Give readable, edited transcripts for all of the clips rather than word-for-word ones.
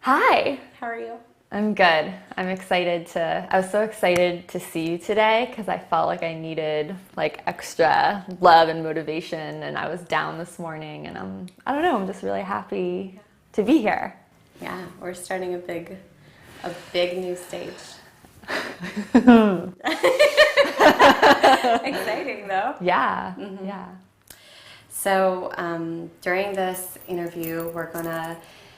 Hi. How are you? I'm good. I was so excited to see you today because I felt like I needed like extra love and motivation, and I was down this morning, and I don't know, I'm just really happy to be here. Yeah, we're starting a big new stage. Exciting though. Yeah. Mm-hmm. Yeah. So during this interview, we're gonna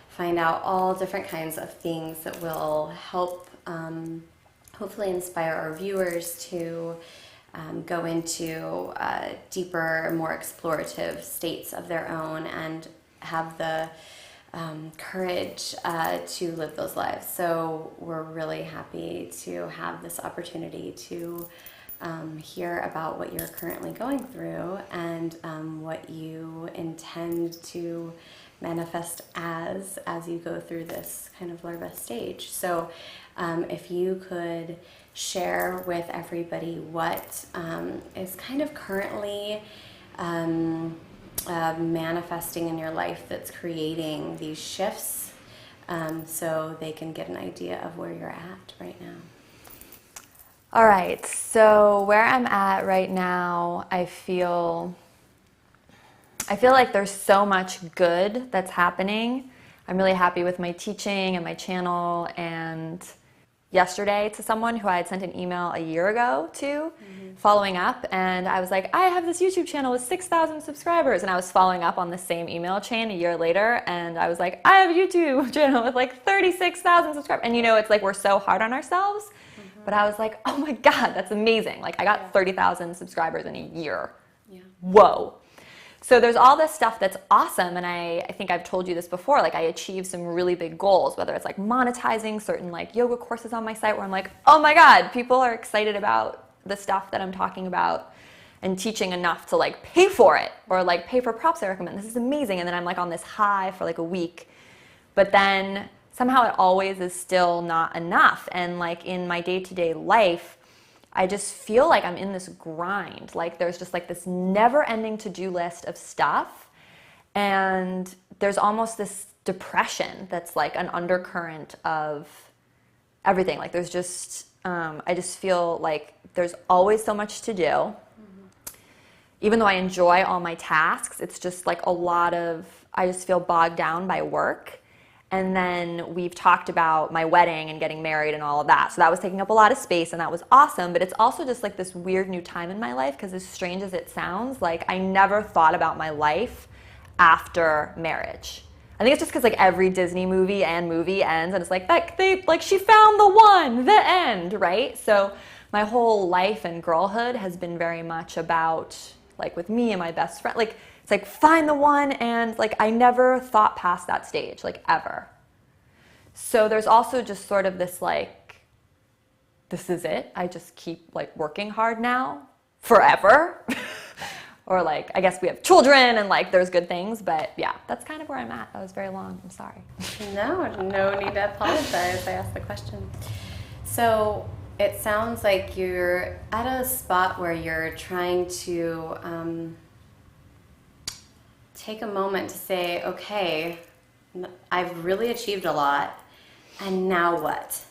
find out all different kinds of things that will help hopefully inspire our viewers to go into deeper, more explorative states of their own and have the courage to live those lives. So we're really happy to have this opportunity to hear about what you're currently going through and what you intend to manifest as you go through this kind of larva stage. So if you could share with everybody what is kind of currently manifesting in your life that's creating these shifts, so they can get an idea of where you're at right now. All right. So where I'm at right now, I feel like there's so much good that's happening. I'm really happy with my teaching and my channel. And yesterday, to someone who I had sent an email a year ago to, following up, and I was like, I have this YouTube channel with 6,000 subscribers, and I was following up on the same email chain a year later, and I was like, I have a YouTube channel with like 36,000 subscribers. And it's like we're so hard on ourselves. But I was like, oh my God, that's amazing. Like I got 30,000 subscribers in a year. Yeah. Whoa. So there's all this stuff that's awesome, and I think I've told you this before, like I achieved some really big goals, whether it's like monetizing certain like yoga courses on my site where I'm like, oh my God, people are excited about the stuff that I'm talking about and teaching enough to like pay for it or like pay for props I recommend. This is amazing. And then I'm like on this high for like a week. But then somehow it always is still not enough. And like in my day-to-day life, I just feel like I'm in this grind. Like there's just like this never-ending to-do list of stuff. And there's almost this depression that's like an undercurrent of everything. Like there's just, I just feel like there's always so much to do. Even though I enjoy all my tasks, it's just like I just feel bogged down by work. And then we've talked about my wedding and getting married and all of that. So that was taking up a lot of space, and that was awesome. But it's also just like this weird new time in my life, because as strange as it sounds, like I never thought about my life after marriage. I think it's just because like every Disney movie ends, and it's like she found the one, the end, right? So my whole life and girlhood has been very much about like with me and my best friend, like it's like find the one, and like I never thought past that stage, like ever. So there's also just sort of this like, this is it. I just keep like working hard now forever. Or like, I guess we have children and like there's good things, but yeah, that's kind of where I'm at. That was very long. I'm sorry. No need to apologize. I asked the question. So it sounds like you're at a spot where you're trying to take a moment to say, okay, I've really achieved a lot, and now what?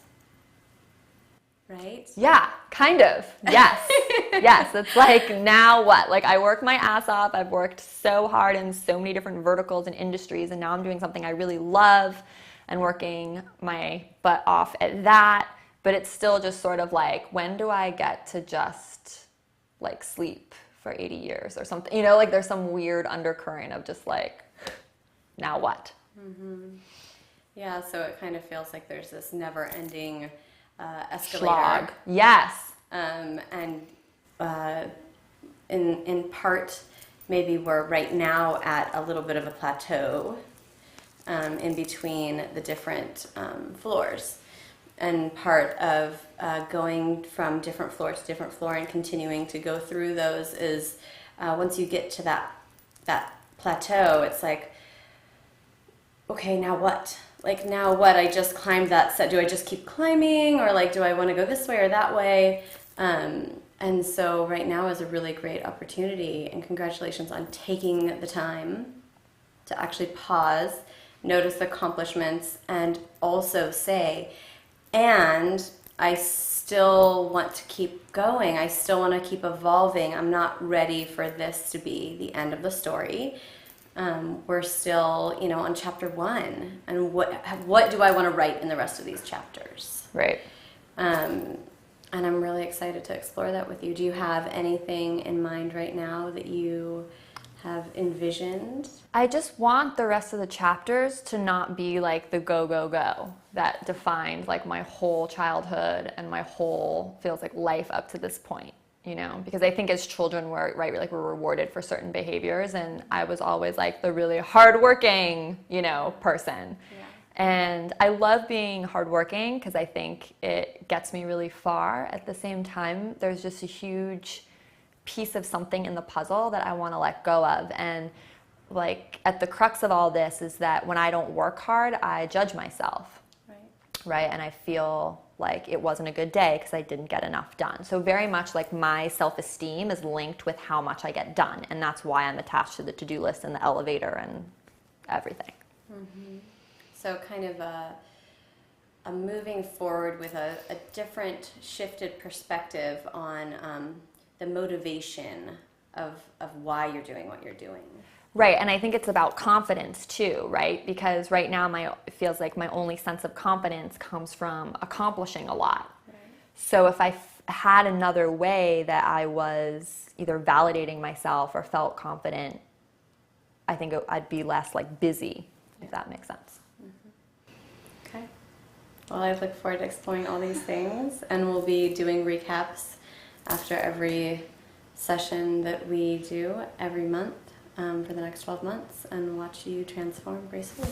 Right? Yeah, kind of. Yes. Yes, it's like, now what? Like I work my ass off. I've worked so hard in so many different verticals and industries, and now I'm doing something I really love and working my butt off at that. But it's still just sort of like, when do I get to just like sleep for 80 years or something? Like there's some weird undercurrent of just like, now what? Mm-hmm. Yeah, so it kind of feels like there's this never-ending escalator. Slog. Yes. And in part, maybe we're right now at a little bit of a plateau in between the different floors. And part of going from different floor to different floor and continuing to go through those is once you get to that plateau, it's like, okay, now what? Like, now what? I just climbed that set. Do I just keep climbing? Or like, do I want to go this way or that way? And so right now is a really great opportunity, and congratulations on taking the time to actually pause notice accomplishments, and also say, and I still want to keep going. I still want to keep evolving. I'm not ready for this to be the end of the story. We're still, on chapter 1, and what do I want to write in the rest of these chapters? Right. And I'm really excited to explore that with you. Do you have anything in mind right now that you have envisioned? I just want the rest of the chapters to not be like the go, go, go that defined like my whole childhood and my whole feels like life up to this point, because I think as children we're rewarded for certain behaviors, and I was always like the really hardworking, person. Yeah. And I love being hardworking because I think it gets me really far. At the same time, there's just a huge piece of something in the puzzle that I want to let go of. And like at the crux of all this is that when I don't work hard, I judge myself. Right? And I feel like it wasn't a good day because I didn't get enough done. So very much like my self-esteem is linked with how much I get done. And that's why I'm attached to the to-do list and the elevator and everything. Mm-hmm. So kind of a moving forward with a different shifted perspective on the motivation of why you're doing what you're doing. Right, and I think it's about confidence too, right? Because right now it feels like my only sense of confidence comes from accomplishing a lot. Right. So if I had another way that I was either validating myself or felt confident, I think I'd be less like busy, if that makes sense. Mm-hmm. Okay. Well, I look forward to exploring all these things, and we'll be doing recaps after every session that we do every month. For the next 12 months, and watch you transform gracefully.